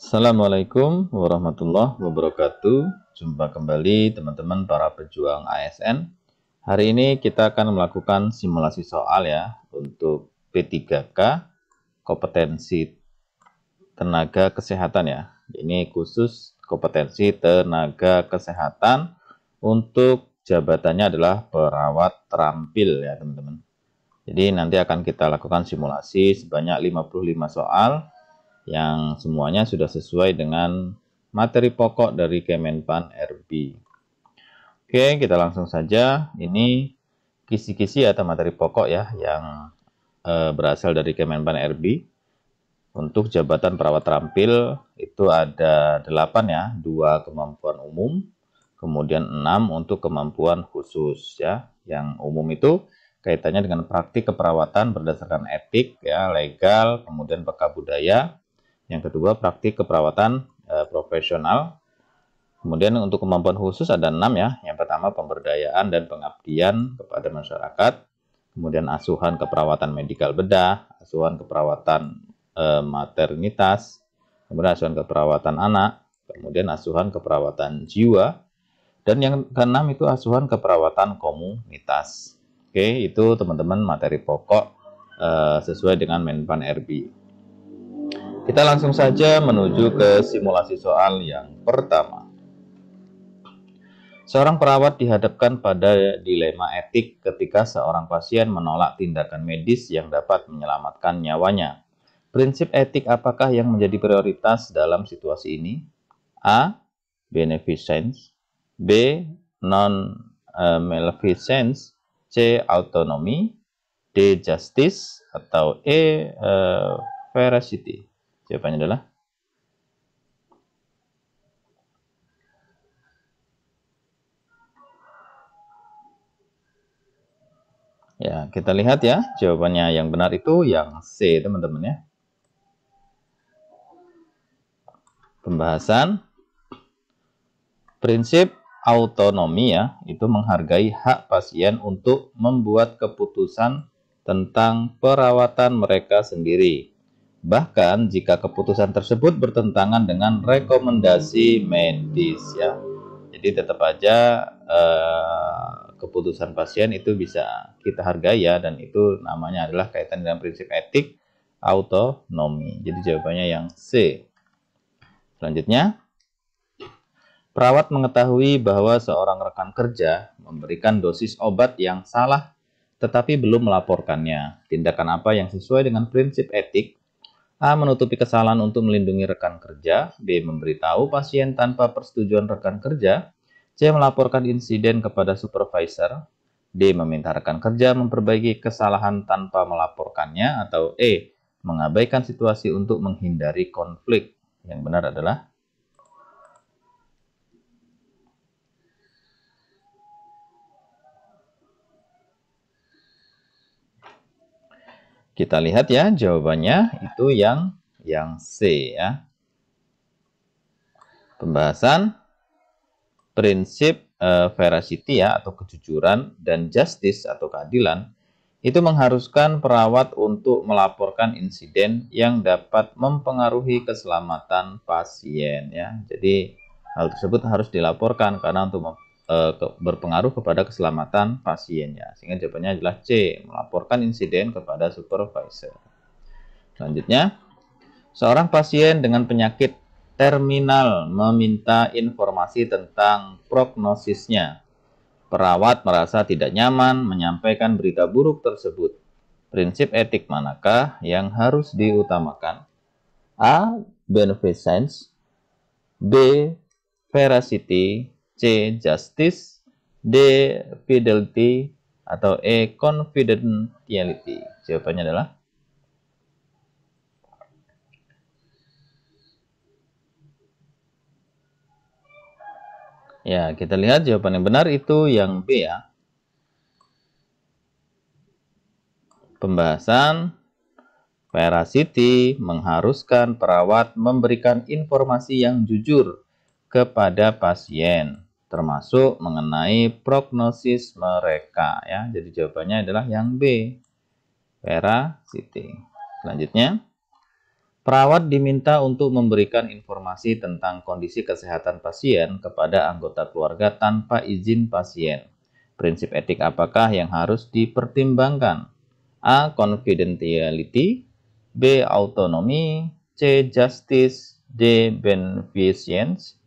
Assalamualaikum warahmatullahi wabarakatuh. Jumpa kembali teman-teman para pejuang ASN. Hari ini kita akan melakukan simulasi soal ya untuk P3K kompetensi tenaga kesehatan ya. Ini khusus kompetensi tenaga kesehatan untuk jabatannya adalah perawat terampil ya teman-teman. Jadi nanti akan kita lakukan simulasi sebanyak 55 soal yang semuanya sudah sesuai dengan materi pokok dari Kemenpan RB. Oke, kita langsung saja. Ini kisi-kisi atau materi pokok ya yang berasal dari Kemenpan RB. Untuk jabatan perawat terampil itu ada 8 ya, 2 kemampuan umum, kemudian 6 untuk kemampuan khusus ya. Yang umum itu kaitannya dengan praktik keperawatan berdasarkan etik ya, legal, kemudian peka budaya. Yang kedua, praktik keperawatan profesional. Kemudian untuk kemampuan khusus ada 6 ya. Yang pertama, pemberdayaan dan pengabdian kepada masyarakat. Kemudian asuhan keperawatan medikal bedah, asuhan keperawatan maternitas, kemudian asuhan keperawatan anak, kemudian asuhan keperawatan jiwa. Dan yang keenam itu asuhan keperawatan komunitas. Oke, itu teman-teman materi pokok sesuai dengan Menpan RB. Kita langsung saja menuju ke simulasi soal yang pertama. Seorang perawat dihadapkan pada dilema etik ketika seorang pasien menolak tindakan medis yang dapat menyelamatkan nyawanya. Prinsip etik apakah yang menjadi prioritas dalam situasi ini? A. Beneficence, B. Non-maleficence, C. Autonomy, D. Justice, atau E. Veracity. Jawabannya adalah ya, kita lihat ya, jawabannya yang benar itu yang C, teman-teman ya. Pembahasan prinsip autonomi ya, itu menghargai hak pasien untuk membuat keputusan tentang perawatan mereka sendiri. Bahkan jika keputusan tersebut bertentangan dengan rekomendasi medis ya. Jadi tetap aja keputusan pasien itu bisa kita hargai ya, dan itu namanya adalah kaitan dengan prinsip etik autonomi. Jadi jawabannya yang C. Selanjutnya, perawat mengetahui bahwa seorang rekan kerja memberikan dosis obat yang salah tetapi belum melaporkannya. Tindakan apa yang sesuai dengan prinsip etik? A. Menutupi kesalahan untuk melindungi rekan kerja. B. Memberitahu pasien tanpa persetujuan rekan kerja. C. Melaporkan insiden kepada supervisor. D. Meminta rekan kerja memperbaiki kesalahan tanpa melaporkannya. Atau E. Mengabaikan situasi untuk menghindari konflik. Yang benar adalah kita lihat ya, jawabannya itu yang C ya. Pembahasan prinsip veracity ya, atau kejujuran, dan justice atau keadilan itu mengharuskan perawat untuk melaporkan insiden yang dapat mempengaruhi keselamatan pasien ya. Jadi hal tersebut harus dilaporkan karena untuk berpengaruh kepada keselamatan pasiennya. Sehingga jawabannya adalah C, melaporkan insiden kepada supervisor. Selanjutnya, seorang pasien dengan penyakit terminal meminta informasi tentang prognosisnya. Perawat merasa tidak nyaman menyampaikan berita buruk tersebut. Prinsip etik manakah yang harus diutamakan? A. Beneficence, B. Veracity, C. Justice, D. Fidelity, atau E. Confidentiality. Jawabannya adalah ya, kita lihat jawaban yang benar itu yang B ya. Pembahasan veracity mengharuskan perawat memberikan informasi yang jujur kepada pasien, termasuk mengenai prognosis mereka ya. Jadi jawabannya adalah yang B, veracity. Selanjutnya, Perawat diminta untuk memberikan informasi tentang kondisi kesehatan pasien kepada anggota keluarga tanpa izin pasien. Prinsip etik apakah yang harus dipertimbangkan? A. Confidentiality, B. Autonomy, C. Justice, D. Beneficence,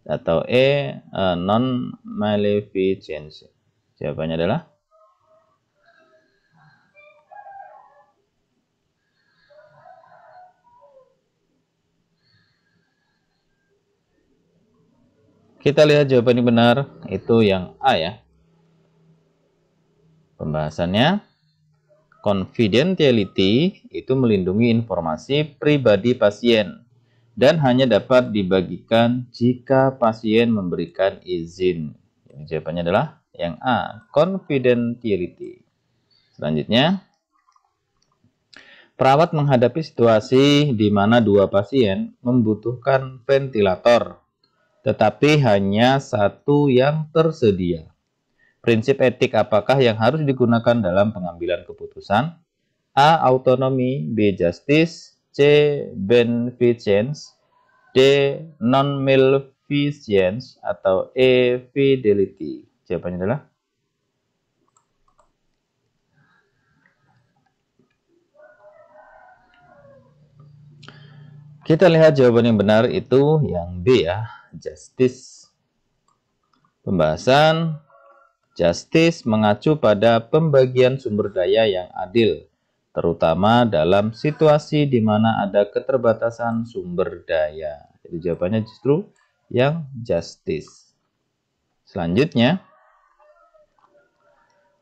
atau E. Non-maleficence. Jawabannya adalah kita lihat jawaban yang benar itu yang A ya. Pembahasannya, confidentiality itu melindungi informasi pribadi pasien dan hanya dapat dibagikan jika pasien memberikan izin. Jadi jawabannya adalah yang A, confidentiality. Selanjutnya, perawat menghadapi situasi di mana dua pasien membutuhkan ventilator, tetapi hanya satu yang tersedia. Prinsip etik apakah yang harus digunakan dalam pengambilan keputusan? A. Autonomy, B. Justice, C. Beneficence, D. Non-maleficence, atau E. Fidelity. Jawabannya adalah kita lihat jawaban yang benar itu yang B ya, Justice. Pembahasan, Justice mengacu pada pembagian sumber daya yang adil, terutama dalam situasi di mana ada keterbatasan sumber daya. Jadi jawabannya justru yang Justice. Selanjutnya,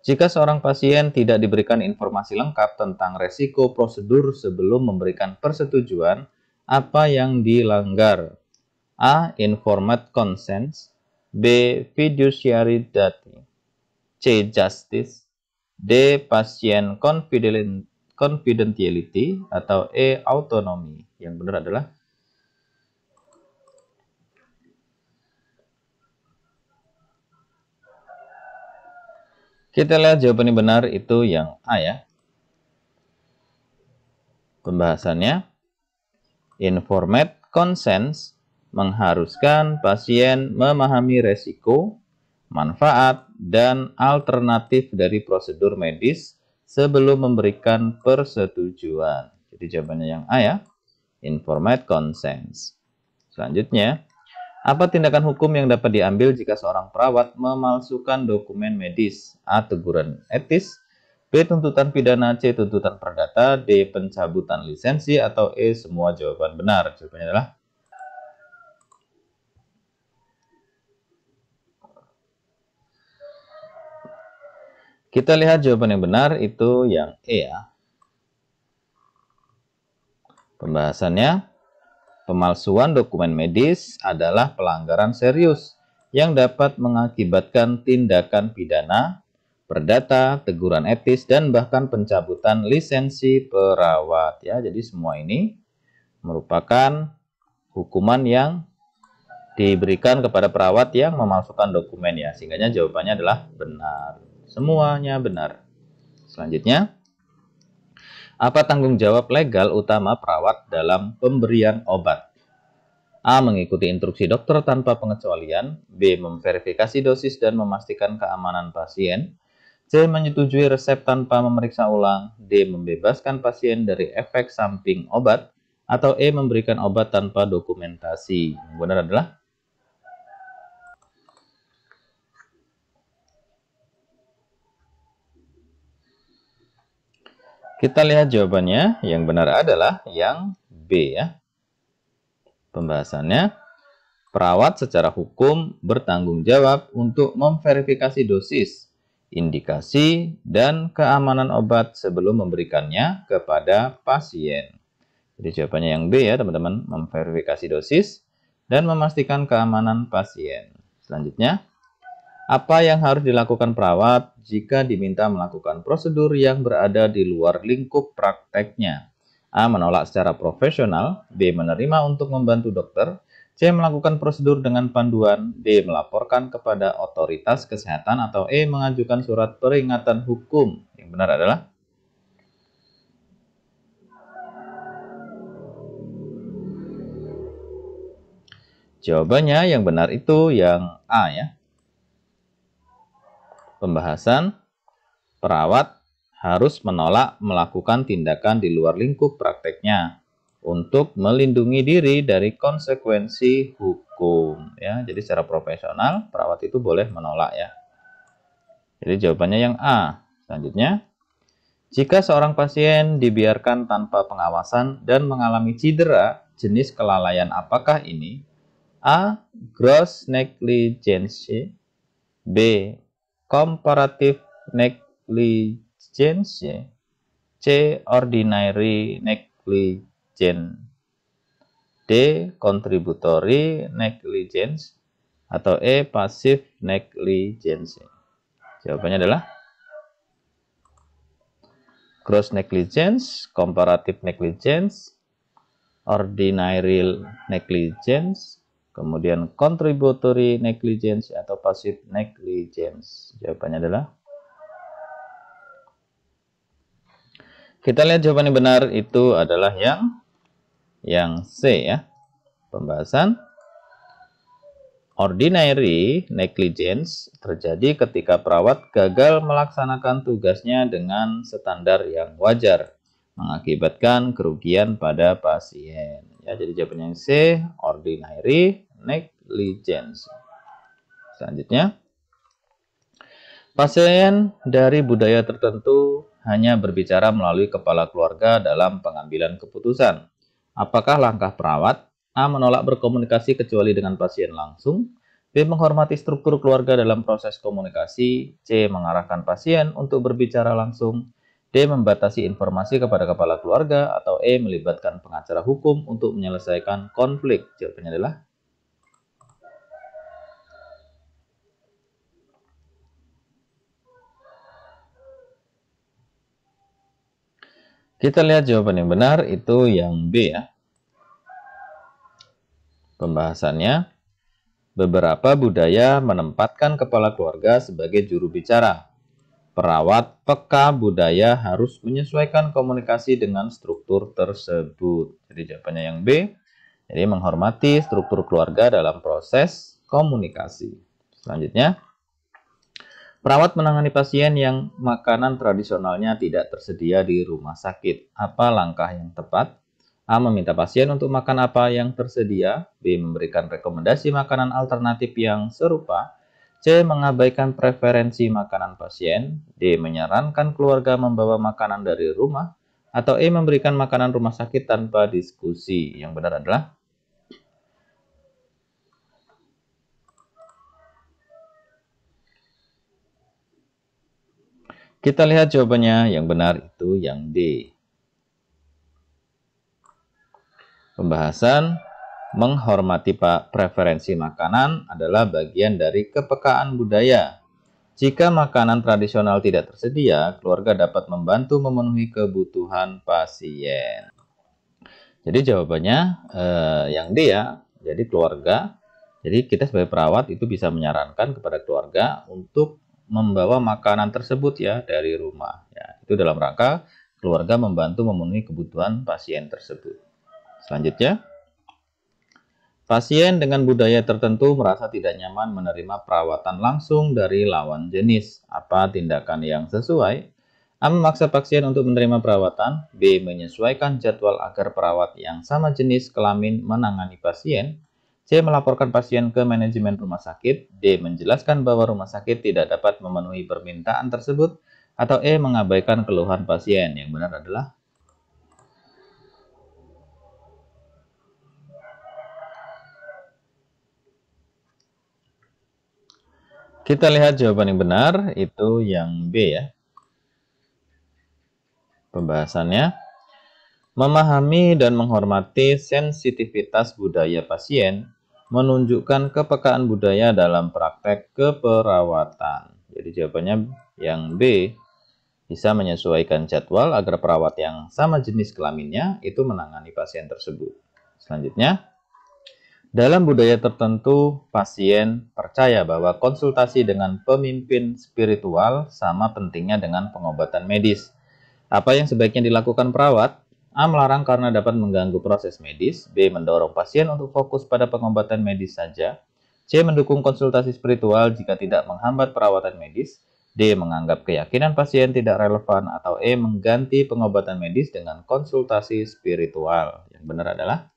jika seorang pasien tidak diberikan informasi lengkap tentang resiko prosedur sebelum memberikan persetujuan, apa yang dilanggar? A. Informed consent, B. Fiduciary duty, C. Justice, D. Patient confidentiality, atau E. Autonomy. Yang benar adalah kita lihat jawaban yang benar itu yang A ya. Pembahasannya, informed consent mengharuskan pasien memahami resiko, manfaat, dan alternatif dari prosedur medis sebelum memberikan persetujuan. Jadi jawabannya yang A ya, informed consent. Selanjutnya, apa tindakan hukum yang dapat diambil jika seorang perawat memalsukan dokumen medis? A. Teguran etis, B. Tuntutan pidana, C. Tuntutan perdata, D. Pencabutan lisensi, atau E. Semua jawaban benar. Jawabannya adalah kita lihat jawaban yang benar itu yang E ya. Pembahasannya, pemalsuan dokumen medis adalah pelanggaran serius yang dapat mengakibatkan tindakan pidana, perdata, teguran etis, dan bahkan pencabutan lisensi perawat. Ya, jadi semua ini merupakan hukuman yang diberikan kepada perawat yang memalsukan dokumen ya. Sehingga jawabannya adalah benar. Semuanya benar. Selanjutnya, apa tanggung jawab legal utama perawat dalam pemberian obat? A. Mengikuti instruksi dokter tanpa pengecualian. B. Memverifikasi dosis dan memastikan keamanan pasien. C. Menyetujui resep tanpa memeriksa ulang. D. Membebaskan pasien dari efek samping obat. Atau E. Memberikan obat tanpa dokumentasi. Yang benar adalah kita lihat jawabannya. Yang benar adalah yang B ya. Pembahasannya, perawat secara hukum bertanggung jawab untuk memverifikasi dosis, indikasi, dan keamanan obat sebelum memberikannya kepada pasien. Jadi jawabannya yang B ya teman-teman, memverifikasi dosis dan memastikan keamanan pasien. Selanjutnya, apa yang harus dilakukan perawat jika diminta melakukan prosedur yang berada di luar lingkup prakteknya? A. Menolak secara profesional. B. Menerima untuk membantu dokter. C. Melakukan prosedur dengan panduan. D. Melaporkan kepada otoritas kesehatan. Atau E. Mengajukan surat peringatan hukum. Yang benar adalah Jawabannya yang benar itu yang A ya. Pembahasan perawat harus menolak melakukan tindakan di luar lingkup prakteknya untuk melindungi diri dari konsekuensi hukum ya. Jadi secara profesional perawat itu boleh menolak ya. Jadi jawabannya yang A. Selanjutnya, jika seorang pasien dibiarkan tanpa pengawasan dan mengalami cedera, jenis kelalaian apakah ini? A. Gross negligence. B. Comparative negligence. C. Ordinary negligence. D. Contributory negligence. Atau E. Passive negligence. Jawabannya adalah gross negligence, comparative negligence, ordinary negligence, kemudian contributory negligence atau passive negligence. Jawabannya adalah, kita lihat jawaban yang benar itu adalah yang C ya. Pembahasan ordinary negligence terjadi ketika perawat gagal melaksanakan tugasnya dengan standar yang wajar, mengakibatkan kerugian pada pasien. Ya, jadi jawabannya yang C, ordinary negligence. Selanjutnya, pasien dari budaya tertentu hanya berbicara melalui kepala keluarga dalam pengambilan keputusan. Apakah langkah perawat? A. Menolak berkomunikasi kecuali dengan pasien langsung. B. Menghormati struktur keluarga dalam proses komunikasi. C. Mengarahkan pasien untuk berbicara langsung. D. Membatasi informasi kepada kepala keluarga. Atau E. Melibatkan pengacara hukum untuk menyelesaikan konflik. Jawabannya adalah kita lihat jawaban yang benar itu yang B ya. Pembahasannya, beberapa budaya menempatkan kepala keluarga sebagai juru bicara. Perawat peka budaya harus menyesuaikan komunikasi dengan struktur tersebut. Jadi jawabannya yang B. Jadi menghormati struktur keluarga dalam proses komunikasi. Selanjutnya, perawat menangani pasien yang makanan tradisionalnya tidak tersedia di rumah sakit. Apa langkah yang tepat? A. Meminta pasien untuk makan apa yang tersedia. B. Memberikan rekomendasi makanan alternatif yang serupa. C. Mengabaikan preferensi makanan pasien. D. Menyarankan keluarga membawa makanan dari rumah. Atau E. Memberikan makanan rumah sakit tanpa diskusi. Yang benar adalah kita lihat jawabannya yang benar itu yang D. Pembahasan menghormati preferensi makanan adalah bagian dari kepekaan budaya. Jika makanan tradisional tidak tersedia, keluarga dapat membantu memenuhi kebutuhan pasien. Jadi jawabannya yang D ya. Jadi keluarga. Jadi kita sebagai perawat itu bisa menyarankan kepada keluarga untuk membawa makanan tersebut ya dari rumah. Ya, itu dalam rangka keluarga membantu memenuhi kebutuhan pasien tersebut. Selanjutnya, pasien dengan budaya tertentu merasa tidak nyaman menerima perawatan langsung dari lawan jenis. Apa tindakan yang sesuai? A. Memaksa pasien untuk menerima perawatan. B. Menyesuaikan jadwal agar perawat yang sama jenis kelamin menangani pasien. C. Melaporkan pasien ke manajemen rumah sakit. D. Menjelaskan bahwa rumah sakit tidak dapat memenuhi permintaan tersebut. Atau E. Mengabaikan keluhan pasien. Yang benar adalah kita lihat jawaban yang benar itu yang B ya. Pembahasannya, memahami dan menghormati sensitivitas budaya pasien menunjukkan kepekaan budaya dalam praktek keperawatan. Jadi jawabannya yang B, bisa menyesuaikan jadwal agar perawat yang sama jenis kelaminnya itu menangani pasien tersebut. Selanjutnya, dalam budaya tertentu, pasien percaya bahwa konsultasi dengan pemimpin spiritual sama pentingnya dengan pengobatan medis. Apa yang sebaiknya dilakukan perawat? A. Melarang karena dapat mengganggu proses medis. B. Mendorong pasien untuk fokus pada pengobatan medis saja. C. Mendukung konsultasi spiritual jika tidak menghambat perawatan medis. D. Menganggap keyakinan pasien tidak relevan. Atau E. Mengganti pengobatan medis dengan konsultasi spiritual. Yang benar adalah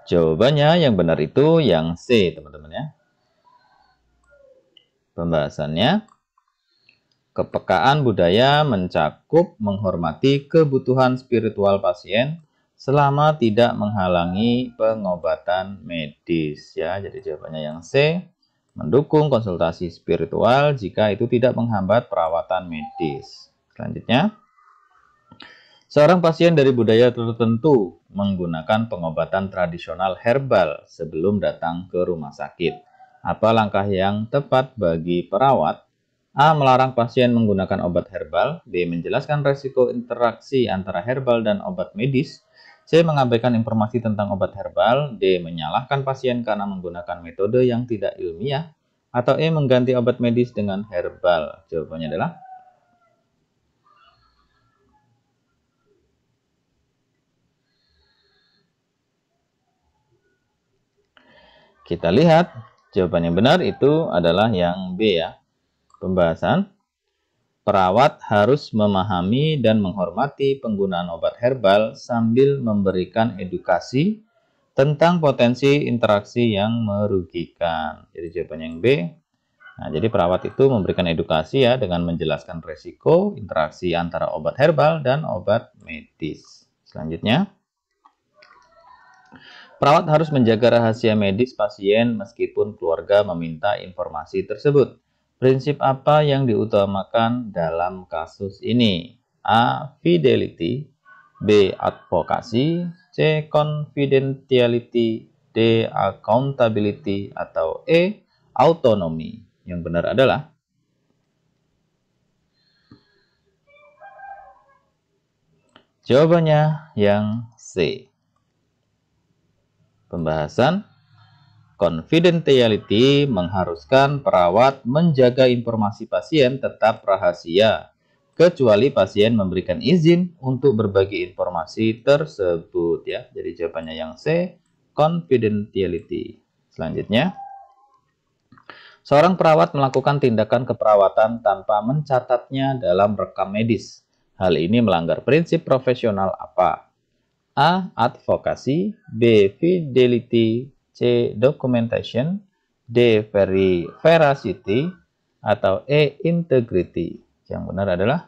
jawabannya yang benar itu yang C, teman-teman ya. Pembahasannya, kepekaan budaya mencakup menghormati kebutuhan spiritual pasien selama tidak menghalangi pengobatan medis ya. Jadi jawabannya yang C, mendukung konsultasi spiritual jika itu tidak menghambat perawatan medis. Selanjutnya, seorang pasien dari budaya tertentu menggunakan pengobatan tradisional herbal sebelum datang ke rumah sakit. Apa langkah yang tepat bagi perawat? A. Melarang pasien menggunakan obat herbal. B. Menjelaskan resiko interaksi antara herbal dan obat medis. C. Mengabaikan informasi tentang obat herbal. D. Menyalahkan pasien karena menggunakan metode yang tidak ilmiah. Atau E. Mengganti obat medis dengan herbal. Jawabannya adalah kita lihat, jawaban yang benar itu adalah yang B ya. Pembahasan, perawat harus memahami dan menghormati penggunaan obat herbal sambil memberikan edukasi tentang potensi interaksi yang merugikan. Jadi jawabannya yang B. Nah, jadi perawat itu memberikan edukasi ya dengan menjelaskan resiko interaksi antara obat herbal dan obat medis. Selanjutnya, perawat harus menjaga rahasia medis pasien meskipun keluarga meminta informasi tersebut. Prinsip apa yang diutamakan dalam kasus ini? A. Fidelity. B. Advokasi. C. Confidentiality. D. Accountability. Atau E. Autonomi. Yang benar adalah jawabannya yang C. Pembahasan, confidentiality mengharuskan perawat menjaga informasi pasien tetap rahasia, kecuali pasien memberikan izin untuk berbagi informasi tersebut ya. Jadi jawabannya yang C, confidentiality. Selanjutnya, seorang perawat melakukan tindakan keperawatan tanpa mencatatnya dalam rekam medis. Hal ini melanggar prinsip profesional apa? A. Advokasi. B. Fidelity. C. Documentation. D. Veracity. Atau E. Integrity. Yang benar adalah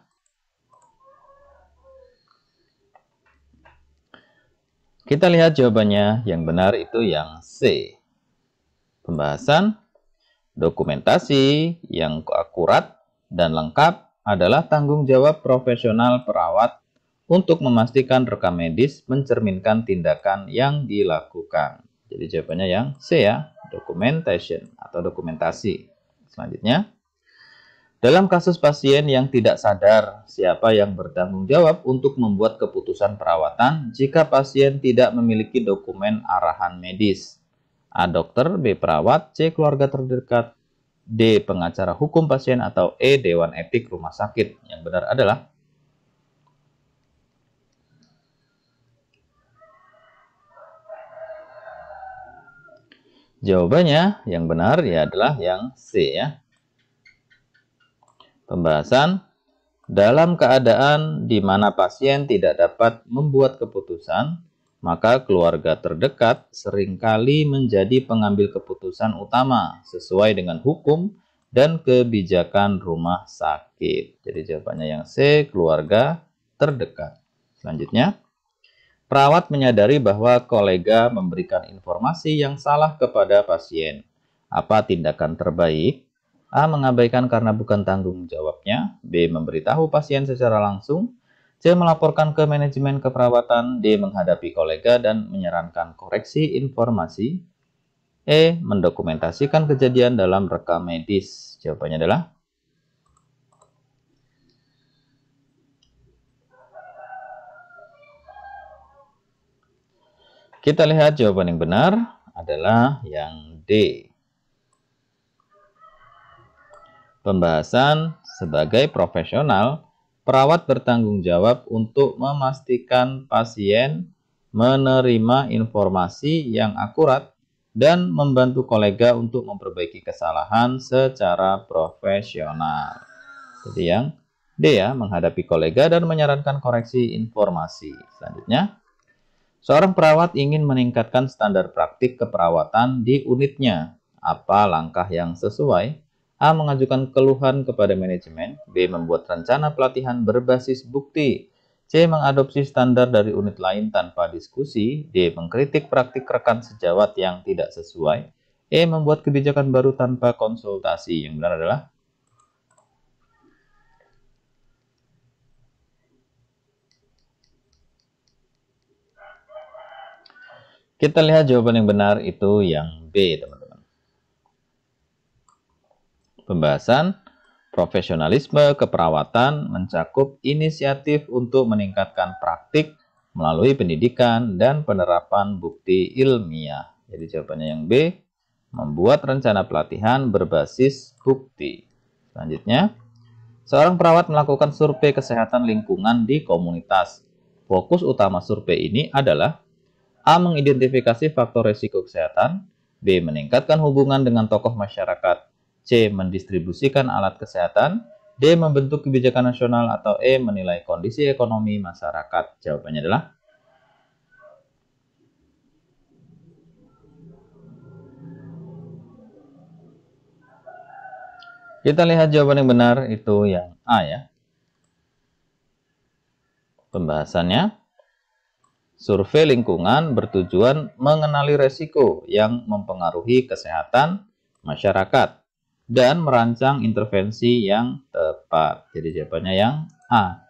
kita lihat jawabannya. Yang benar itu yang C. Pembahasan, dokumentasi yang akurat dan lengkap adalah tanggung jawab profesional perawat untuk memastikan rekam medis mencerminkan tindakan yang dilakukan. Jadi jawabannya yang C ya, documentation atau dokumentasi. Selanjutnya, dalam kasus pasien yang tidak sadar, siapa yang bertanggung jawab untuk membuat keputusan perawatan jika pasien tidak memiliki dokumen arahan medis? A. Dokter. B. Perawat. C. Keluarga terdekat. D. Pengacara hukum pasien. Atau E. Dewan Etik Rumah Sakit. Yang benar adalah jawabannya yang benar ya adalah yang C ya. Pembahasan, dalam keadaan di mana pasien tidak dapat membuat keputusan, maka keluarga terdekat seringkali menjadi pengambil keputusan utama sesuai dengan hukum dan kebijakan rumah sakit. Jadi jawabannya yang C, keluarga terdekat. Selanjutnya, perawat menyadari bahwa kolega memberikan informasi yang salah kepada pasien. Apa tindakan terbaik? A. Mengabaikan karena bukan tanggung jawabnya. B. Memberitahu pasien secara langsung. C. Melaporkan ke manajemen keperawatan. D. Menghadapi kolega dan menyarankan koreksi informasi. E. Mendokumentasikan kejadian dalam rekam medis. Jawabannya adalah kita lihat jawaban yang benar adalah yang D. Pembahasan sebagai profesional, perawat bertanggung jawab untuk memastikan pasien menerima informasi yang akurat dan membantu kolega untuk memperbaiki kesalahan secara profesional. Jadi yang D ya, menghadapi kolega dan menyarankan koreksi informasi. Selanjutnya, seorang perawat ingin meningkatkan standar praktik keperawatan di unitnya. Apa langkah yang sesuai? A. Mengajukan keluhan kepada manajemen. B. Membuat rencana pelatihan berbasis bukti. C. Mengadopsi standar dari unit lain tanpa diskusi. D. Mengkritik praktik rekan sejawat yang tidak sesuai. E. Membuat kebijakan baru tanpa konsultasi. Yang benar adalah kita lihat jawaban yang benar itu yang B, teman-teman. Pembahasan profesionalisme keperawatan mencakup inisiatif untuk meningkatkan praktik melalui pendidikan dan penerapan bukti ilmiah. Jadi jawabannya yang B, membuat rencana pelatihan berbasis bukti. Selanjutnya, seorang perawat melakukan survei kesehatan lingkungan di komunitas. Fokus utama survei ini adalah A. Mengidentifikasi faktor risiko kesehatan. B. Meningkatkan hubungan dengan tokoh masyarakat. C. Mendistribusikan alat kesehatan. D. Membentuk kebijakan nasional. Atau E. Menilai kondisi ekonomi masyarakat. Jawabannya adalah kita lihat jawaban yang benar itu yang A ya. Pembahasannya, survei lingkungan bertujuan mengenali resiko yang mempengaruhi kesehatan masyarakat dan merancang intervensi yang tepat. Jadi jawabannya yang A,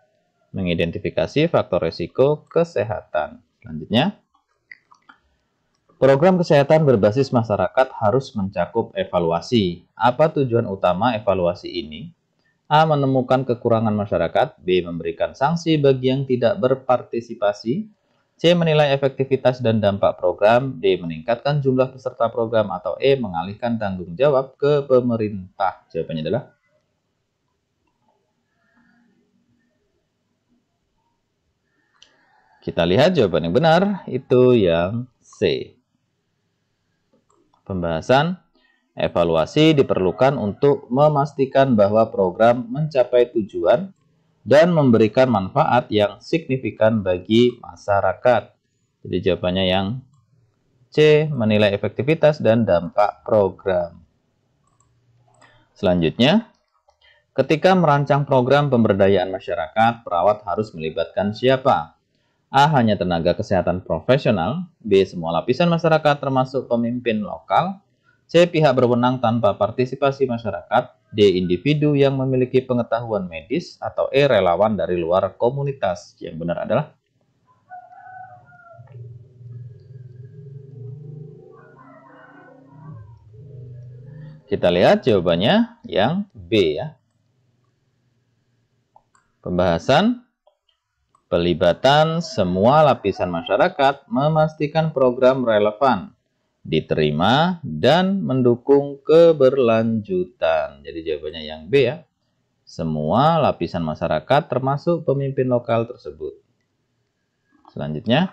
mengidentifikasi faktor resiko kesehatan. Selanjutnya, program kesehatan berbasis masyarakat harus mencakup evaluasi. Apa tujuan utama evaluasi ini? A. Menemukan kekurangan masyarakat. B. Memberikan sanksi bagi yang tidak berpartisipasi. C. Menilai efektivitas dan dampak program. D. Meningkatkan jumlah peserta program. Atau E. Mengalihkan tanggung jawab ke pemerintah. Jawabannya adalah kita lihat jawaban yang benar itu yang C. Pembahasan evaluasi diperlukan untuk memastikan bahwa program mencapai tujuan dan memberikan manfaat yang signifikan bagi masyarakat. Jadi jawabannya yang C, menilai efektivitas dan dampak program. Selanjutnya, ketika merancang program pemberdayaan masyarakat, perawat harus melibatkan siapa? A. Hanya tenaga kesehatan profesional. B. Semua lapisan masyarakat termasuk pemimpin lokal. C. Pihak berwenang tanpa partisipasi masyarakat. D. Individu yang memiliki pengetahuan medis. Atau E. Relawan dari luar komunitas. Yang benar adalah kita lihat jawabannya yang B ya. Pembahasan pelibatan semua lapisan masyarakat memastikan program relevan, diterima, dan mendukung keberlanjutan. Jadi jawabannya yang B ya. Semua lapisan masyarakat termasuk pemimpin lokal tersebut. Selanjutnya,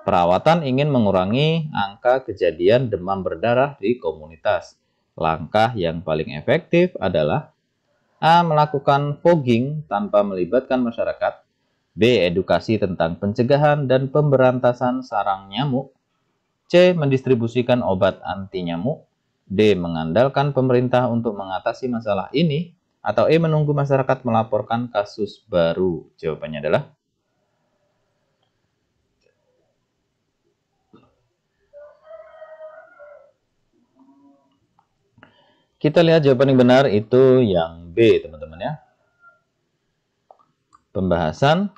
perawatan ingin mengurangi angka kejadian demam berdarah di komunitas. Langkah yang paling efektif adalah A. Melakukan fogging tanpa melibatkan masyarakat. B. Edukasi tentang pencegahan dan pemberantasan sarang nyamuk. C. Mendistribusikan obat anti nyamuk. D. Mengandalkan pemerintah untuk mengatasi masalah ini. Atau E. Menunggu masyarakat melaporkan kasus baru. Jawabannya adalah kita lihat jawaban yang benar itu yang B, teman-teman ya. Pembahasan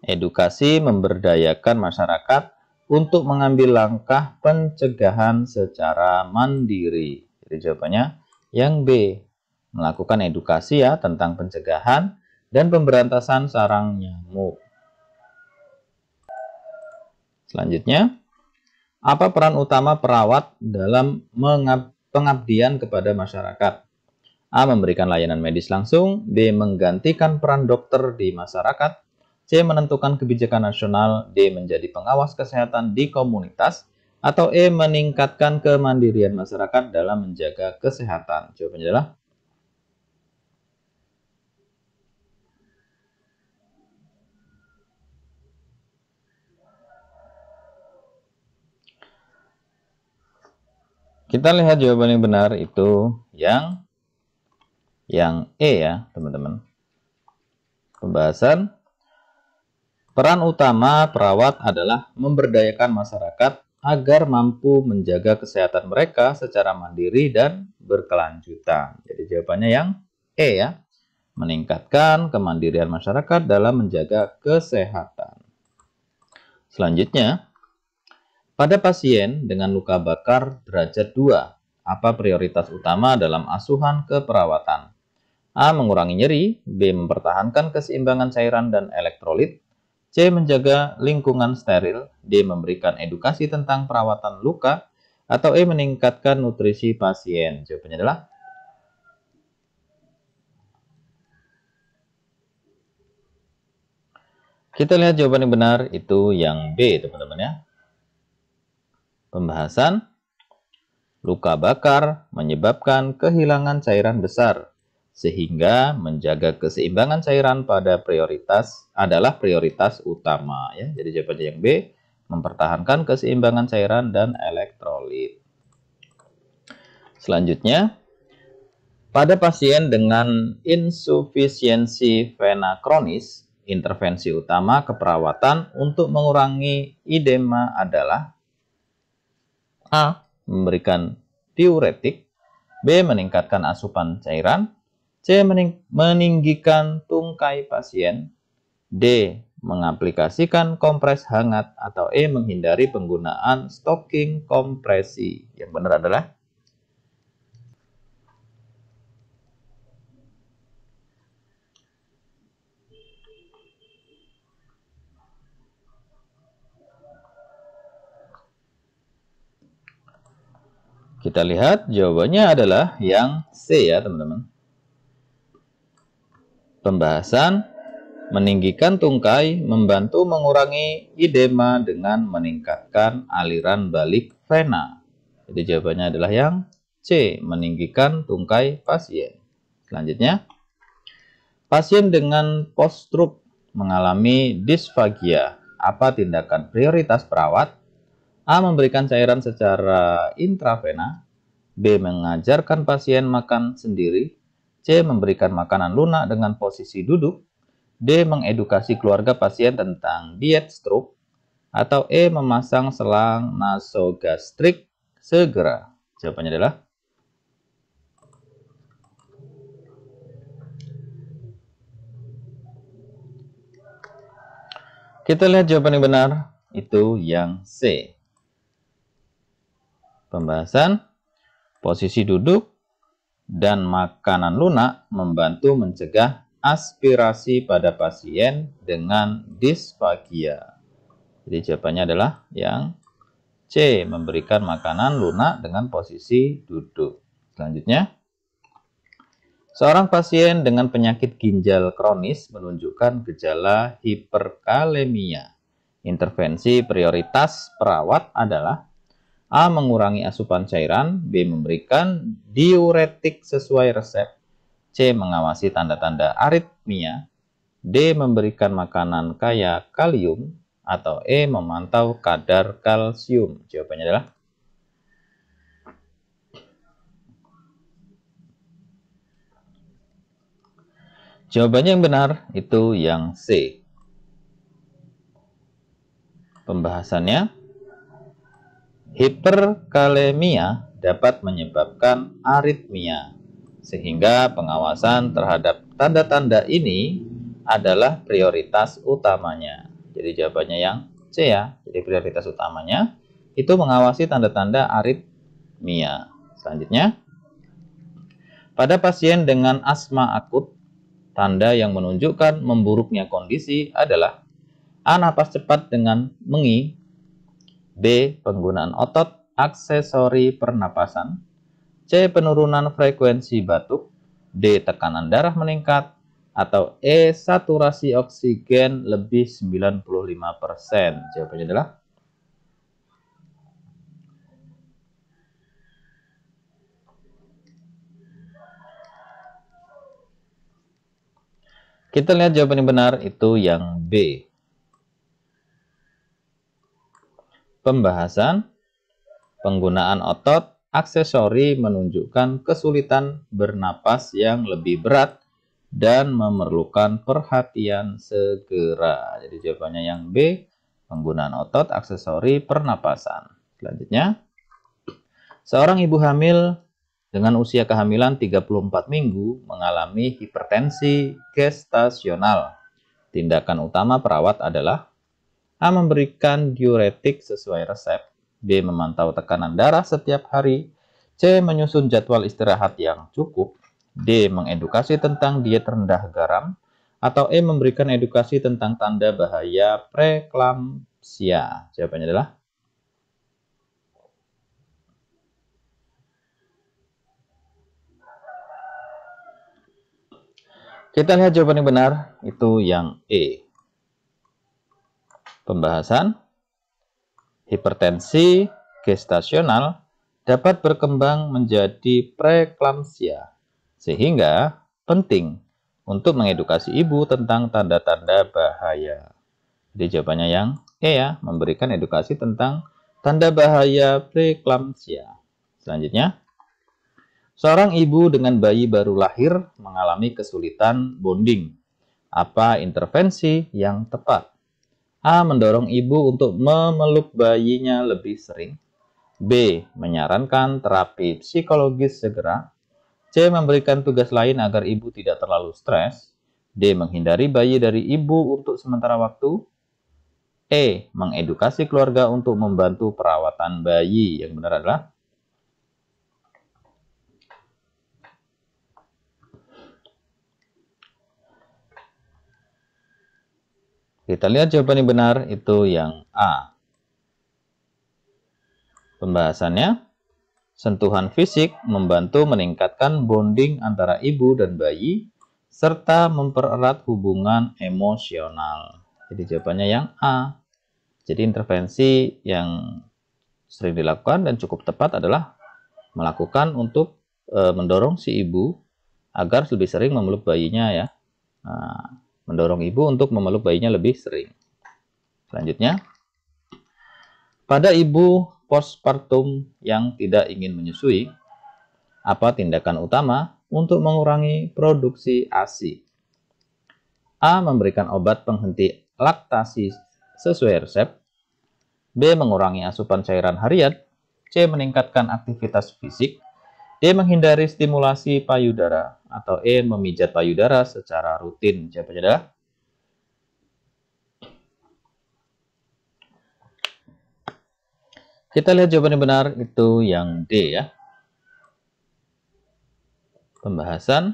edukasi memberdayakan masyarakat untuk mengambil langkah pencegahan secara mandiri. Jadi jawabannya yang B, melakukan edukasi ya tentang pencegahan dan pemberantasan sarang nyamuk. Selanjutnya, apa peran utama perawat dalam pengabdian kepada masyarakat? A. Memberikan layanan medis langsung. B. Menggantikan peran dokter di masyarakat. C. Menentukan kebijakan nasional. D. Menjadi pengawas kesehatan di komunitas. Atau E. Meningkatkan kemandirian masyarakat dalam menjaga kesehatan. Jawabannya adalah kita lihat jawaban yang benar itu yang E ya, teman-teman. Pembahasan peran utama perawat adalah memberdayakan masyarakat agar mampu menjaga kesehatan mereka secara mandiri dan berkelanjutan. Jadi jawabannya yang E ya, meningkatkan kemandirian masyarakat dalam menjaga kesehatan. Selanjutnya, pada pasien dengan luka bakar derajat 2, apa prioritas utama dalam asuhan keperawatan? A. Mengurangi nyeri. B. Mempertahankan keseimbangan cairan dan elektrolit. C. Menjaga lingkungan steril. D. Memberikan edukasi tentang perawatan luka. Atau E. Meningkatkan nutrisi pasien. Jawabannya adalah kita lihat jawaban yang benar itu yang B, teman-teman ya. Pembahasan luka bakar menyebabkan kehilangan cairan besar, sehingga menjaga keseimbangan cairan pada prioritas adalah prioritas utama ya. Jadi jawabannya yang B, mempertahankan keseimbangan cairan dan elektrolit. Selanjutnya, pada pasien dengan insufisiensi vena kronis, intervensi utama keperawatan untuk mengurangi edema adalah A. Memberikan diuretik. B. Meningkatkan asupan cairan. C. Meninggikan tungkai pasien. D. Mengaplikasikan kompres hangat. Atau E. Menghindari penggunaan stocking kompresi. Yang benar adalah kita lihat jawabannya adalah yang C ya, teman-teman. Pembahasan meninggikan tungkai membantu mengurangi edema dengan meningkatkan aliran balik vena. Jadi jawabannya adalah yang C, meninggikan tungkai pasien. Selanjutnya, pasien dengan post-stroke mengalami disfagia. Apa tindakan prioritas perawat? A. Memberikan cairan secara intravena. B. Mengajarkan pasien makan sendiri. C. Memberikan makanan lunak dengan posisi duduk. D. Mengedukasi keluarga pasien tentang diet stroke. Atau E. Memasang selang nasogastrik segera. Jawabannya adalah kita lihat jawaban yang benar itu yang C. Pembahasan posisi duduk dan makanan lunak membantu mencegah aspirasi pada pasien dengan disfagia. Jadi jawabannya adalah yang C, memberikan makanan lunak dengan posisi duduk. Selanjutnya, seorang pasien dengan penyakit ginjal kronis menunjukkan gejala hiperkalemia. Intervensi prioritas perawat adalah A. Mengurangi asupan cairan. B. Memberikan diuretik sesuai resep. C. Mengawasi tanda-tanda aritmia. D. Memberikan makanan kaya kalium. Atau E. Memantau kadar kalsium. Jawabannya adalah jawabannya yang benar itu yang C. Pembahasannya, hiperkalemia dapat menyebabkan aritmia, sehingga pengawasan terhadap tanda-tanda ini adalah prioritas utamanya. Jadi jawabannya yang C ya. Jadi prioritas utamanya itu mengawasi tanda-tanda aritmia. Selanjutnya, pada pasien dengan asma akut, tanda yang menunjukkan memburuknya kondisi adalah A. Napas cepat dengan mengi. B. Penggunaan otot aksesori pernapasan. C. Penurunan frekuensi batuk. D. Tekanan darah meningkat, atau E. Saturasi oksigen lebih 95%. Jawabannya adalah kita lihat jawaban yang benar itu yang B. Pembahasan penggunaan otot aksesori menunjukkan kesulitan bernapas yang lebih berat dan memerlukan perhatian segera. Jadi jawabannya yang B, penggunaan otot aksesori pernapasan. Selanjutnya, seorang ibu hamil dengan usia kehamilan 34 minggu mengalami hipertensi gestasional. Tindakan utama perawat adalah A. Memberikan diuretik sesuai resep, B. Memantau tekanan darah setiap hari, C. Menyusun jadwal istirahat yang cukup, D. Mengedukasi tentang diet rendah garam, atau E. Memberikan edukasi tentang tanda bahaya preeklamsia. Jawabannya adalah kita lihat jawaban yang benar itu yang E. Pembahasan hipertensi gestasional dapat berkembang menjadi preeklamsia, sehingga penting untuk mengedukasi ibu tentang tanda-tanda bahaya. Jadi jawabannya yang E ya, memberikan edukasi tentang tanda bahaya preeklamsia. Selanjutnya, seorang ibu dengan bayi baru lahir mengalami kesulitan bonding. Apa intervensi yang tepat? A. Mendorong ibu untuk memeluk bayinya lebih sering. B. Menyarankan terapi psikologis segera. C. Memberikan tugas lain agar ibu tidak terlalu stres. D. Menghindari bayi dari ibu untuk sementara waktu. E. Mengedukasi keluarga untuk membantu perawatan bayi. Yang benar adalah kita lihat jawaban yang benar itu yang A. Pembahasannya, sentuhan fisik membantu meningkatkan bonding antara ibu dan bayi, serta mempererat hubungan emosional. Jadi jawabannya yang A. Jadi intervensi yang sering dilakukan dan cukup tepat adalah melakukan untuk mendorong si ibu agar lebih sering memeluk bayinya ya. Nah, mendorong ibu untuk memeluk bayinya lebih sering. Selanjutnya, pada ibu postpartum yang tidak ingin menyusui, apa tindakan utama untuk mengurangi produksi ASI? A. Memberikan obat penghenti laktasi sesuai resep. B. Mengurangi asupan cairan harian. C. Meningkatkan aktivitas fisik. D. Menghindari stimulasi payudara. Atau E. Memijat payudara secara rutin. Jawabannya adalah kita lihat jawaban yang benar itu yang D ya. Pembahasan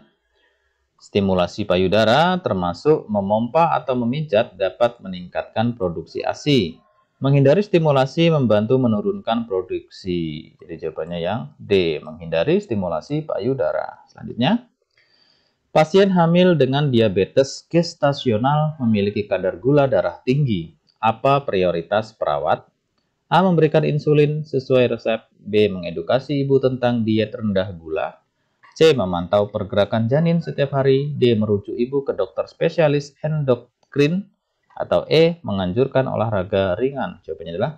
stimulasi payudara termasuk memompa atau memijat dapat meningkatkan produksi ASI. Menghindari stimulasi membantu menurunkan produksi. Jadi jawabannya yang D, menghindari stimulasi payudara. Selanjutnya, pasien hamil dengan diabetes gestasional memiliki kadar gula darah tinggi. Apa prioritas perawat? A. Memberikan insulin sesuai resep. B. Mengedukasi ibu tentang diet rendah gula. C. Memantau pergerakan janin setiap hari. D. Merujuk ibu ke dokter spesialis endokrin. Atau E. Menganjurkan olahraga ringan. Jawabannya adalah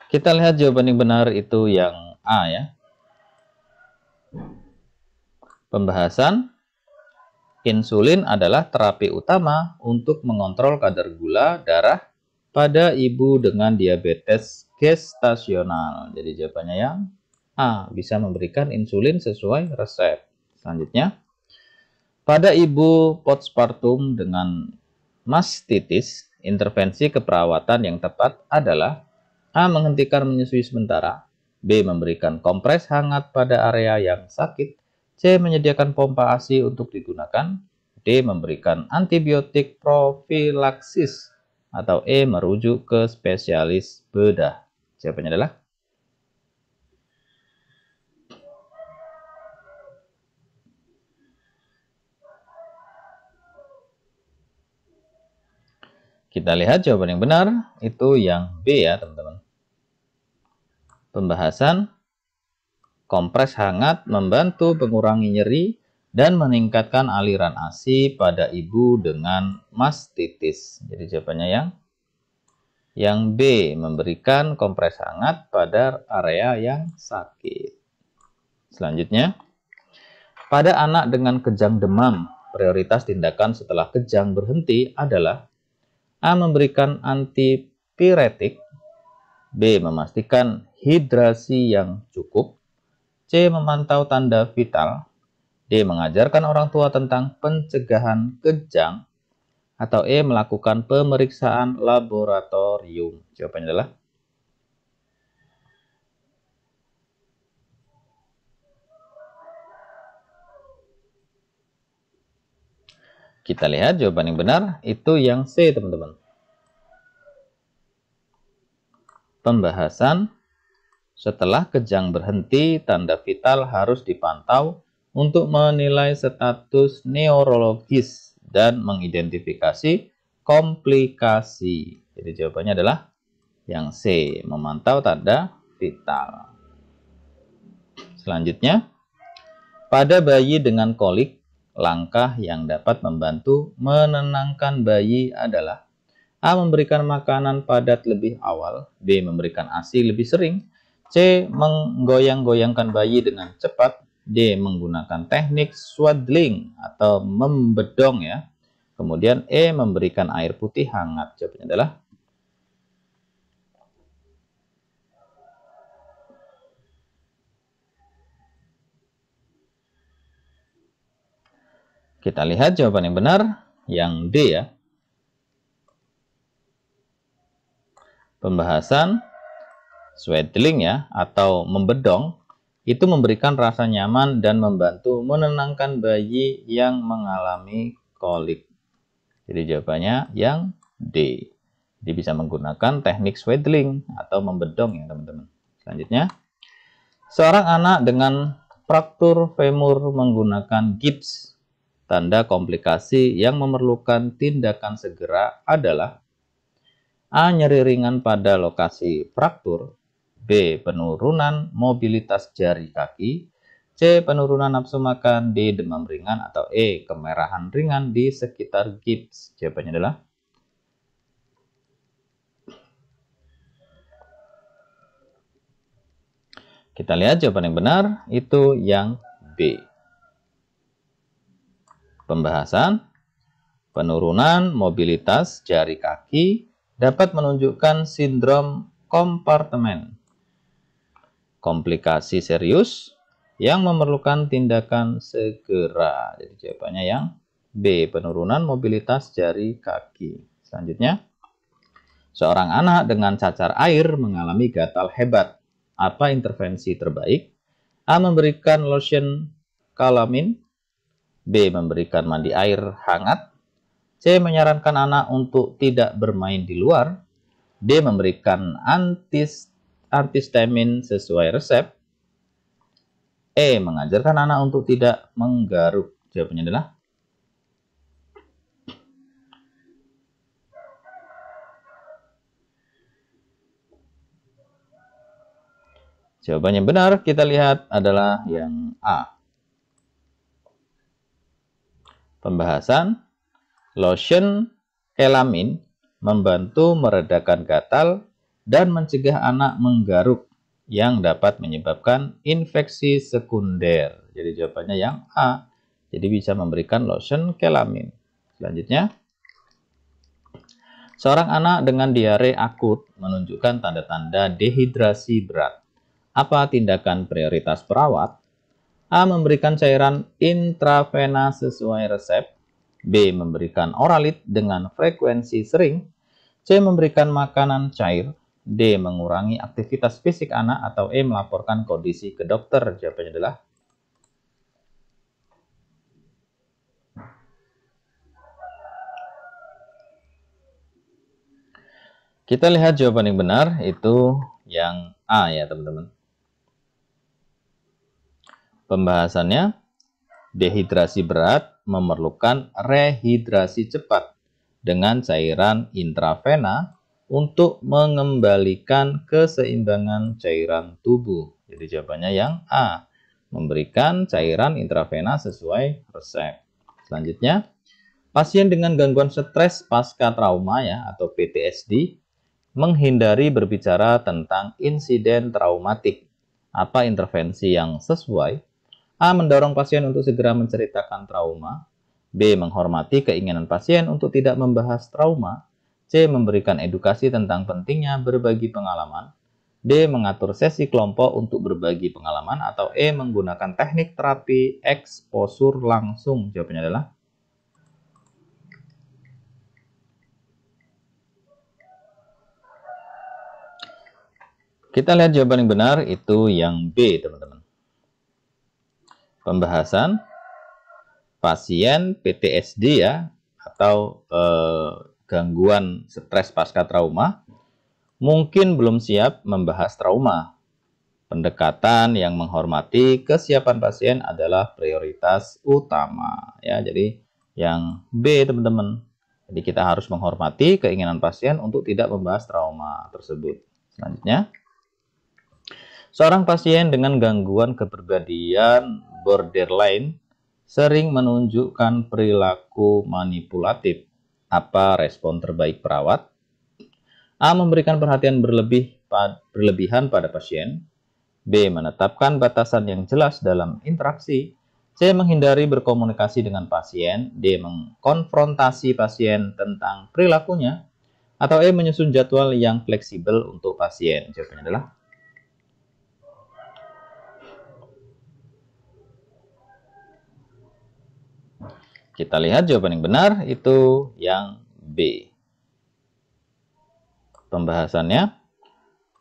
kita lihat jawaban yang benar itu yang A ya. Pembahasan insulin adalah terapi utama untuk mengontrol kadar gula darah pada ibu dengan diabetes gestasional. Jadi jawabannya yang A, bisa memberikan insulin sesuai resep. Selanjutnya, pada ibu postpartum dengan mastitis, intervensi keperawatan yang tepat adalah A. Menghentikan menyusui sementara. B. Memberikan kompres hangat pada area yang sakit. C. Menyediakan pompa ASI untuk digunakan. D. Memberikan antibiotik profilaksis. atau E. merujuk ke spesialis bedah? Jawabannya adalah kita lihat jawaban yang benar itu yang B ya teman-teman. Pembahasan kompres hangat membantu mengurangi nyeri dan meningkatkan aliran ASI pada ibu dengan mastitis. Jadi jawabannya yang B, memberikan kompres hangat pada area yang sakit. Selanjutnya, pada anak dengan kejang demam, prioritas tindakan setelah kejang berhenti adalah A. memberikan antipiretik, B. memastikan hidrasi yang cukup, C. memantau tanda vital, D. mengajarkan orang tua tentang pencegahan kejang, atau E. melakukan pemeriksaan laboratorium. Jawabannya adalah kita lihat jawaban yang benar itu yang C teman-teman. Pembahasan setelah kejang berhenti, tanda vital harus dipantau untuk menilai status neurologis dan mengidentifikasi komplikasi. Jadi jawabannya adalah yang C, memantau tanda vital. Selanjutnya, pada bayi dengan kolik, langkah yang dapat membantu menenangkan bayi adalah A. memberikan makanan padat lebih awal, B. memberikan ASI lebih sering, C. menggoyang-goyangkan bayi dengan cepat, D. menggunakan teknik swaddling atau membedong ya. Kemudian E. memberikan air putih hangat. Jawabannya adalah kita lihat jawaban yang benar yang D ya. Pembahasan swaddling ya atau membedong itu memberikan rasa nyaman dan membantu menenangkan bayi yang mengalami kolik. Jadi jawabannya yang D. Jadi bisa menggunakan teknik swaddling atau membedong ya teman-teman. Selanjutnya, seorang anak dengan fraktur femur menggunakan gips. Tanda komplikasi yang memerlukan tindakan segera adalah A. nyeri ringan pada lokasi fraktur, B. penurunan mobilitas jari kaki, C. penurunan nafsu makan, D. demam ringan, atau E. kemerahan ringan di sekitar gips. Jawabannya adalah kita lihat jawaban yang benar itu yang B. Pembahasan penurunan mobilitas jari kaki dapat menunjukkan sindrom kompartemen. Komplikasi serius yang memerlukan tindakan segera. Jadi jawabannya yang B, penurunan mobilitas jari kaki. Selanjutnya, seorang anak dengan cacar air mengalami gatal hebat. Apa intervensi terbaik? A. memberikan lotion kalamin, B. memberikan mandi air hangat, C. menyarankan anak untuk tidak bermain di luar, D. memberikan antihistamin sesuai resep, E. mengajarkan anak untuk tidak menggaruk. Jawabannya adalah jawaban yang benar kita lihat adalah yang A. Pembahasan lotion kelamin membantu meredakan gatal dan mencegah anak menggaruk yang dapat menyebabkan infeksi sekunder. Jadi jawabannya yang A. Jadi bisa memberikan lotion kelamin. Selanjutnya, seorang anak dengan diare akut menunjukkan tanda-tanda dehidrasi berat. Apa tindakan prioritas perawat? A. memberikan cairan intravena sesuai resep, B. memberikan oralit dengan frekuensi sering, C. memberikan makanan cair, D. mengurangi aktivitas fisik anak, atau E. melaporkan kondisi ke dokter. Jawabannya adalah Kita lihat jawaban yang benar itu yang A ya teman-teman. Pembahasannya, dehidrasi berat memerlukan rehidrasi cepat dengan cairan intravena untuk mengembalikan keseimbangan cairan tubuh. Jadi jawabannya yang A, memberikan cairan intravena sesuai resep. Selanjutnya, pasien dengan gangguan stres pasca trauma ya atau PTSD menghindari berbicara tentang insiden traumatik. Apa intervensi yang sesuai? A. Mendorong pasien untuk segera menceritakan trauma. B. Menghormati keinginan pasien untuk tidak membahas trauma. C. Memberikan edukasi tentang pentingnya berbagi pengalaman. D. Mengatur sesi kelompok untuk berbagi pengalaman. Atau E. Menggunakan teknik terapi eksposur langsung. Jawabannya adalah kita lihat jawaban yang benar itu yang B teman-teman. Pembahasan pasien PTSD ya atau gangguan stres pasca trauma mungkin belum siap membahas trauma. Pendekatan yang menghormati kesiapan pasien adalah prioritas utama ya. Jadi yang B teman-teman. Jadi kita harus menghormati keinginan pasien untuk tidak membahas trauma tersebut. Selanjutnya, seorang pasien dengan gangguan kepribadian borderline sering menunjukkan perilaku manipulatif. Apa respon terbaik perawat? A. Memberikan perhatian berlebihan pada pasien. B. Menetapkan batasan yang jelas dalam interaksi. C. Menghindari berkomunikasi dengan pasien. D. Mengkonfrontasi pasien tentang perilakunya. Atau E. Menyusun jadwal yang fleksibel untuk pasien. Jawabannya adalah kita lihat jawaban yang benar itu yang B. Pembahasannya,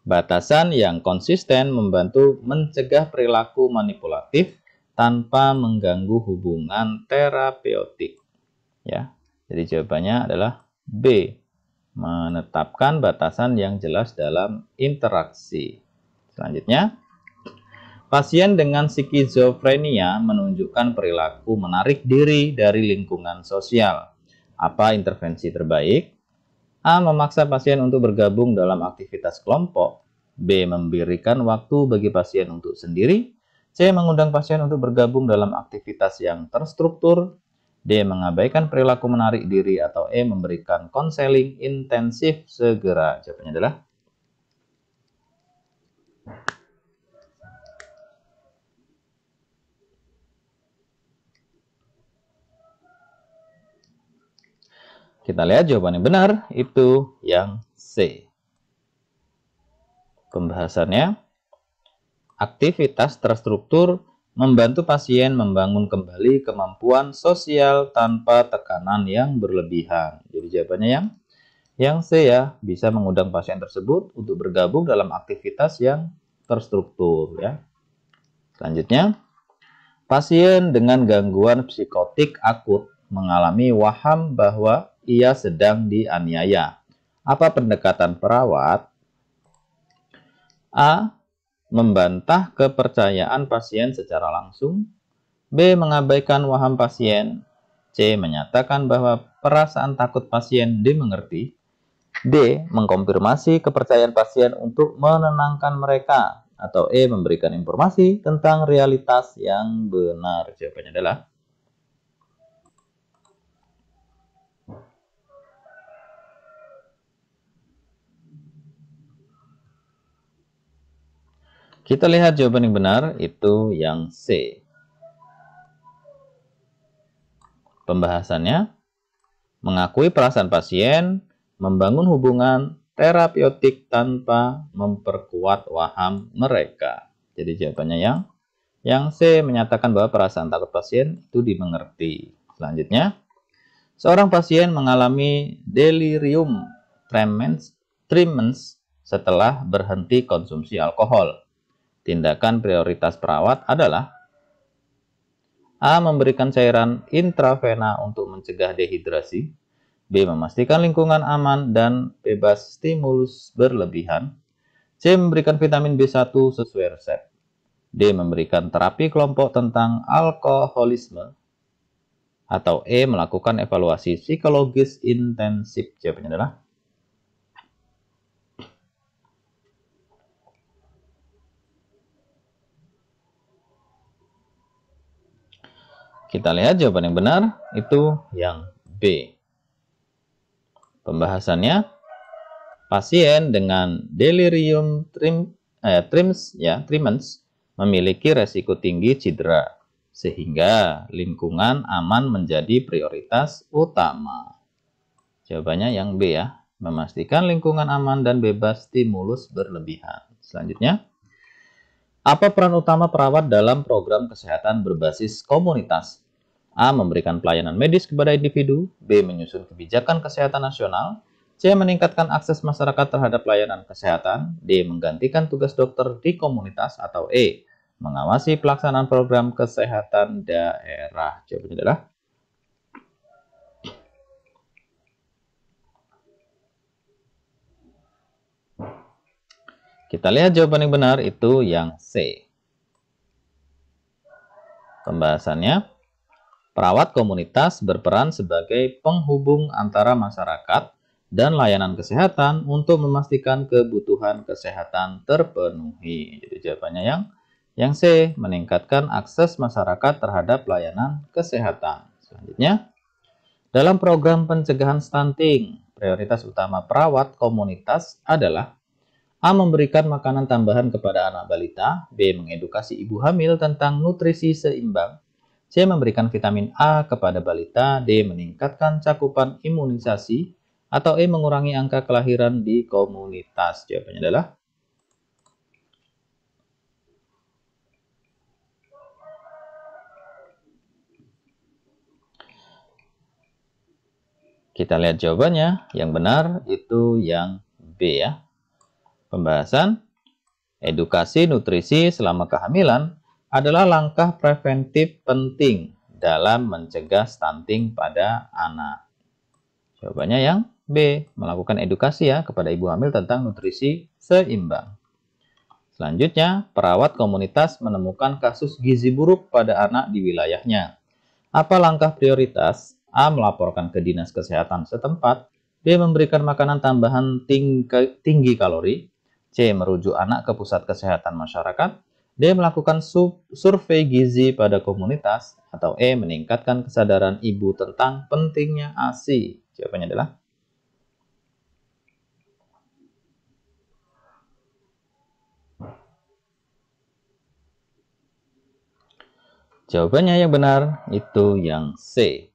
batasan yang konsisten membantu mencegah perilaku manipulatif tanpa mengganggu hubungan terapeutik. Ya, jadi jawabannya adalah B. Menetapkan batasan yang jelas dalam interaksi. Selanjutnya, pasien dengan skizofrenia menunjukkan perilaku menarik diri dari lingkungan sosial. Apa intervensi terbaik? A. Memaksa pasien untuk bergabung dalam aktivitas kelompok. B. Memberikan waktu bagi pasien untuk sendiri. C. Mengundang pasien untuk bergabung dalam aktivitas yang terstruktur. D. Mengabaikan perilaku menarik diri. Atau E. Memberikan konseling intensif segera. Jawabannya adalah kita lihat jawaban yang benar itu yang C. Pembahasannya, aktivitas terstruktur membantu pasien membangun kembali kemampuan sosial tanpa tekanan yang berlebihan. Jadi jawabannya yang C ya, bisa mengundang pasien tersebut untuk bergabung dalam aktivitas yang terstruktur ya. Selanjutnya, pasien dengan gangguan psikotik akut mengalami waham bahwa ia sedang dianiaya. Apa pendekatan perawat? A. Membantah kepercayaan pasien secara langsung. B. Mengabaikan waham pasien. C. Menyatakan bahwa perasaan takut pasien dimengerti. D. Mengkonfirmasi kepercayaan pasien untuk menenangkan mereka. Atau E. Memberikan informasi tentang realitas yang benar. Jawabannya adalah kita lihat jawaban yang benar itu yang C. Pembahasannya, mengakui perasaan pasien, membangun hubungan terapeutik tanpa memperkuat waham mereka. Jadi jawabannya yang C, menyatakan bahwa perasaan takut pasien itu dimengerti. Selanjutnya, seorang pasien mengalami delirium tremens setelah berhenti konsumsi alkohol. Tindakan prioritas perawat adalah A. Memberikan cairan intravena untuk mencegah dehidrasi. B. Memastikan lingkungan aman dan bebas stimulus berlebihan. C. Memberikan vitamin B1 sesuai resep. D. Memberikan terapi kelompok tentang alkoholisme. Atau E. Melakukan evaluasi psikologis intensif. Jawabannya adalah kita lihat jawaban yang benar itu yang B. Pembahasannya, pasien dengan delirium tremens memiliki resiko tinggi cedera, sehingga lingkungan aman menjadi prioritas utama. Jawabannya yang B ya, memastikan lingkungan aman dan bebas stimulus berlebihan. Selanjutnya, apa peran utama perawat dalam program kesehatan berbasis komunitas? A. Memberikan pelayanan medis kepada individu. B. Menyusun kebijakan kesehatan nasional. C. Meningkatkan akses masyarakat terhadap layanan kesehatan. D. Menggantikan tugas dokter di komunitas. Atau E. Mengawasi pelaksanaan program kesehatan daerah. Jawabannya adalah kita lihat jawaban yang benar itu yang C. Pembahasannya, perawat komunitas berperan sebagai penghubung antara masyarakat dan layanan kesehatan untuk memastikan kebutuhan kesehatan terpenuhi. Jadi jawabannya yang C, meningkatkan akses masyarakat terhadap layanan kesehatan. Selanjutnya, dalam program pencegahan stunting, prioritas utama perawat komunitas adalah A. Memberikan makanan tambahan kepada anak balita. B. Mengedukasi ibu hamil tentang nutrisi seimbang. C. Memberikan vitamin A kepada balita. D. Meningkatkan cakupan imunisasi. Atau E. Mengurangi angka kelahiran di komunitas. Jawabannya adalah kita lihat jawabannya. Yang benar itu yang B ya. Pembahasan, edukasi nutrisi selama kehamilan adalah langkah preventif penting dalam mencegah stunting pada anak. Jawabannya yang B, melakukan edukasi ya kepada ibu hamil tentang nutrisi seimbang. Selanjutnya, perawat komunitas menemukan kasus gizi buruk pada anak di wilayahnya. Apa langkah prioritas? A. Melaporkan ke dinas kesehatan setempat. B. Memberikan makanan tambahan tinggi kalori. C. Merujuk anak ke pusat kesehatan masyarakat. D. Melakukan survei gizi pada komunitas. Atau E. Meningkatkan kesadaran ibu tentang pentingnya ASI. Jawabannya adalah jawabannya yang benar itu yang C.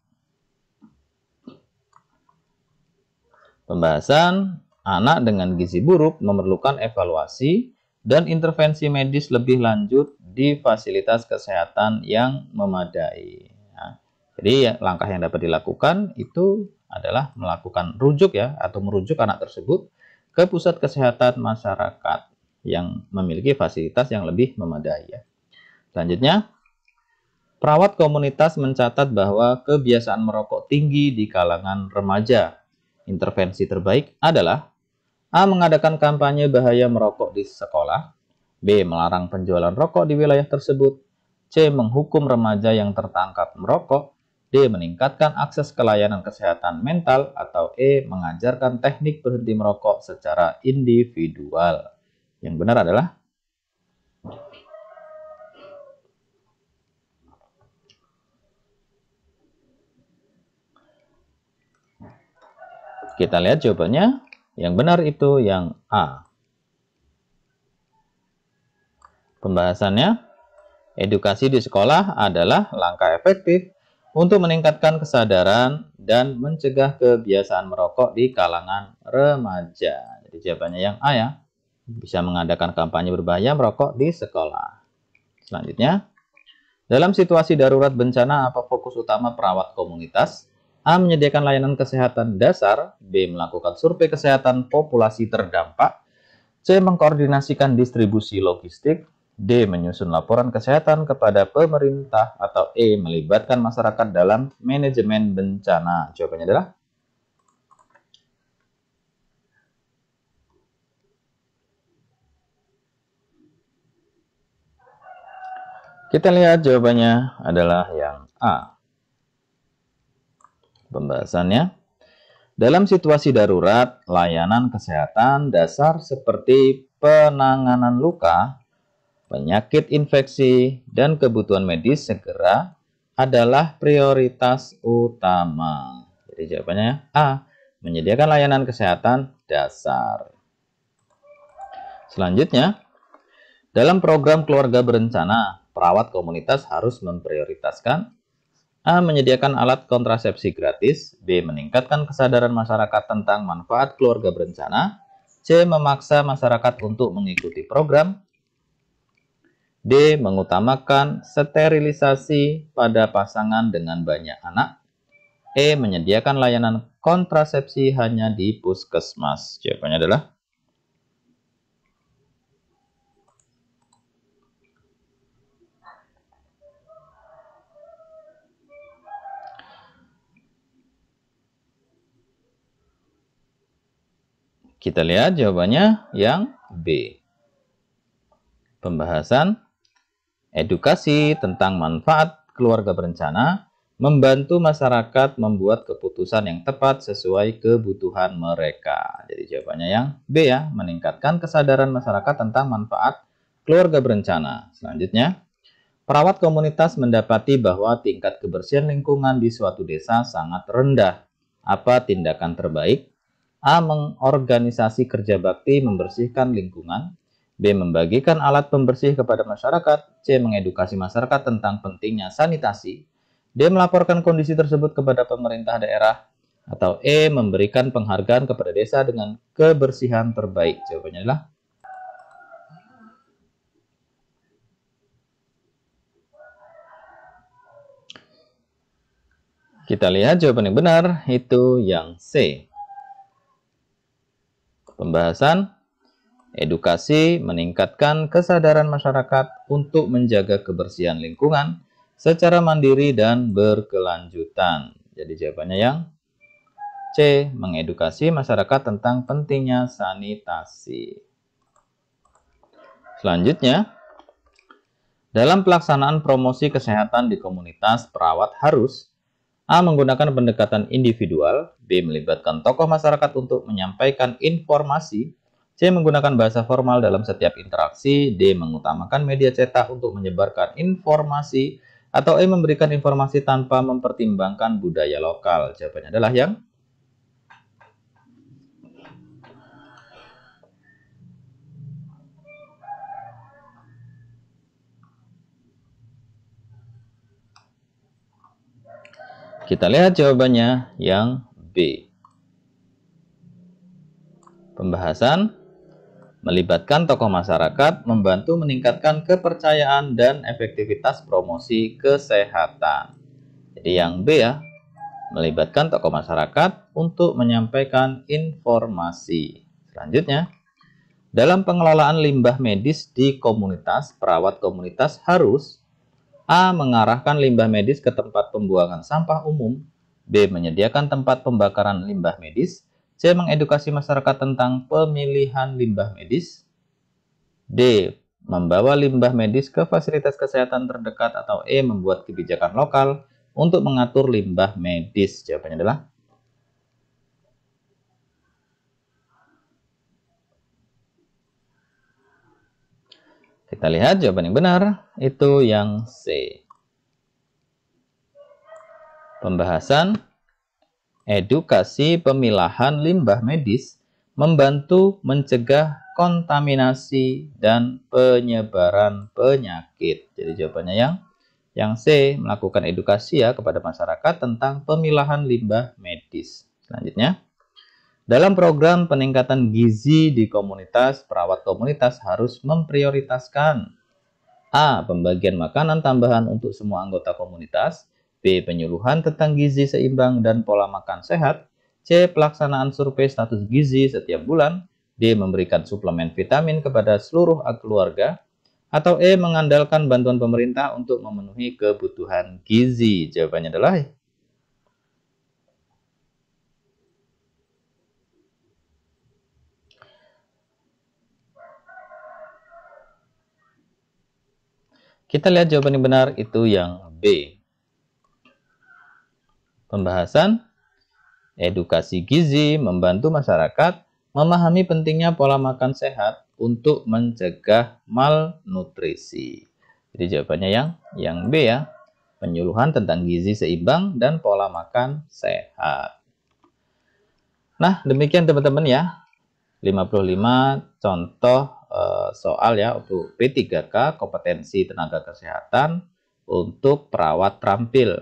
Pembahasan, anak dengan gizi buruk memerlukan evaluasi dan intervensi medis lebih lanjut di fasilitas kesehatan yang memadai. Nah, jadi langkah yang dapat dilakukan itu adalah melakukan rujuk ya atau merujuk anak tersebut ke pusat kesehatan masyarakat yang memiliki fasilitas yang lebih memadai ya. Selanjutnya, perawat komunitas mencatat bahwa kebiasaan merokok tinggi di kalangan remaja. Intervensi terbaik adalah A. Mengadakan kampanye bahaya merokok di sekolah. B. Melarang penjualan rokok di wilayah tersebut. C. Menghukum remaja yang tertangkap merokok. D. Meningkatkan akses ke layanan kesehatan mental. Atau E. Mengajarkan teknik berhenti merokok secara individual. Yang benar adalah kita lihat jawabannya. Yang benar itu yang A. Pembahasannya, edukasi di sekolah adalah langkah efektif untuk meningkatkan kesadaran dan mencegah kebiasaan merokok di kalangan remaja. Jadi jawabannya yang A ya. Bisa mengadakan kampanye berbahaya merokok di sekolah. Selanjutnya, dalam situasi darurat bencana, apa fokus utama perawat komunitas? A. Menyediakan layanan kesehatan dasar. B. Melakukan survei kesehatan populasi terdampak. C. Mengkoordinasikan distribusi logistik. D. Menyusun laporan kesehatan kepada pemerintah. Atau E. Melibatkan masyarakat dalam manajemen bencana. Jawabannya adalah Kita lihat jawabannya adalah yang A. Pembahasannya, dalam situasi darurat, layanan kesehatan dasar seperti penanganan luka, penyakit infeksi, dan kebutuhan medis segera adalah prioritas utama. Jadi jawabannya A. Menyediakan layanan kesehatan dasar. Selanjutnya, dalam program keluarga berencana, perawat komunitas harus memprioritaskan A. Menyediakan alat kontrasepsi gratis. B. Meningkatkan kesadaran masyarakat tentang manfaat keluarga berencana. C. Memaksa masyarakat untuk mengikuti program. D. Mengutamakan sterilisasi pada pasangan dengan banyak anak. E. Menyediakan layanan kontrasepsi hanya di puskesmas. Jawabannya adalah kita lihat jawabannya yang B. Pembahasan edukasi tentang manfaat keluarga berencana membantu masyarakat membuat keputusan yang tepat sesuai kebutuhan mereka. Jadi jawabannya yang B ya, meningkatkan kesadaran masyarakat tentang manfaat keluarga berencana. Selanjutnya, perawat komunitas mendapati bahwa tingkat kebersihan lingkungan di suatu desa sangat rendah. Apa tindakan terbaik? A. Mengorganisasi kerja bakti membersihkan lingkungan. B. Membagikan alat pembersih kepada masyarakat. C. Mengedukasi masyarakat tentang pentingnya sanitasi. D. Melaporkan kondisi tersebut kepada pemerintah daerah. Atau E. Memberikan penghargaan kepada desa dengan kebersihan terbaik. Jawabannya adalah kita lihat jawaban yang benar, itu yang C. Pembahasan edukasi meningkatkan kesadaran masyarakat untuk menjaga kebersihan lingkungan secara mandiri dan berkelanjutan. Jadi jawabannya yang C. Mengedukasi masyarakat tentang pentingnya sanitasi. Selanjutnya, dalam pelaksanaan promosi kesehatan di komunitas, perawat harus A. Menggunakan pendekatan individual. B. Melibatkan tokoh masyarakat untuk menyampaikan informasi. C. Menggunakan bahasa formal dalam setiap interaksi. D. Mengutamakan media cetak untuk menyebarkan informasi. Atau E. Memberikan informasi tanpa mempertimbangkan budaya lokal. Jawabannya adalah yang kita lihat jawabannya yang B. Pembahasan melibatkan tokoh masyarakat membantu meningkatkan kepercayaan dan efektivitas promosi kesehatan. Jadi yang B ya, melibatkan tokoh masyarakat untuk menyampaikan informasi. Selanjutnya, dalam pengelolaan limbah medis di komunitas, perawat komunitas harus A. Mengarahkan limbah medis ke tempat pembuangan sampah umum. B. Menyediakan tempat pembakaran limbah medis. C. Mengedukasi masyarakat tentang pemilihan limbah medis. D. Membawa limbah medis ke fasilitas kesehatan terdekat. Atau E. Membuat kebijakan lokal untuk mengatur limbah medis. Jawabannya adalah kita lihat jawaban yang benar, itu yang C. Pembahasan edukasi pemilahan limbah medis membantu mencegah kontaminasi dan penyebaran penyakit. Jadi jawabannya yang C, melakukan edukasi ya kepada masyarakat tentang pemilahan limbah medis. Selanjutnya, dalam program peningkatan gizi di komunitas, perawat komunitas harus memprioritaskan A. Pembagian makanan tambahan untuk semua anggota komunitas. B. Penyuluhan tentang gizi seimbang dan pola makan sehat. C. Pelaksanaan survei status gizi setiap bulan. D. Memberikan suplemen vitamin kepada seluruh keluarga. Atau E. Mengandalkan bantuan pemerintah untuk memenuhi kebutuhan gizi. Jawabannya adalah Kita lihat jawaban yang benar itu yang B. Pembahasan edukasi gizi membantu masyarakat memahami pentingnya pola makan sehat untuk mencegah malnutrisi. Jadi jawabannya yang B ya. Penyuluhan tentang gizi seimbang dan pola makan sehat. Nah, demikian teman-teman ya. 55 contoh soal ya untuk P3K, kompetensi tenaga kesehatan untuk perawat terampil.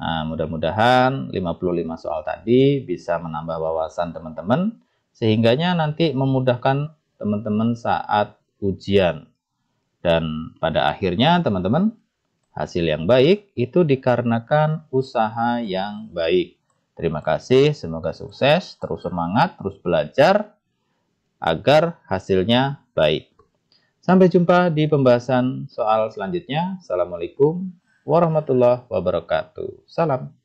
Nah, mudah-mudahan 55 soal tadi bisa menambah wawasan teman-teman, sehingganya nanti memudahkan teman-teman saat ujian. Dan pada akhirnya teman-teman, hasil yang baik itu dikarenakan usaha yang baik. Terima kasih, semoga sukses, terus semangat, terus belajar, agar hasilnya baik. Sampai jumpa di pembahasan soal selanjutnya. Assalamualaikum warahmatullahi wabarakatuh. Salam.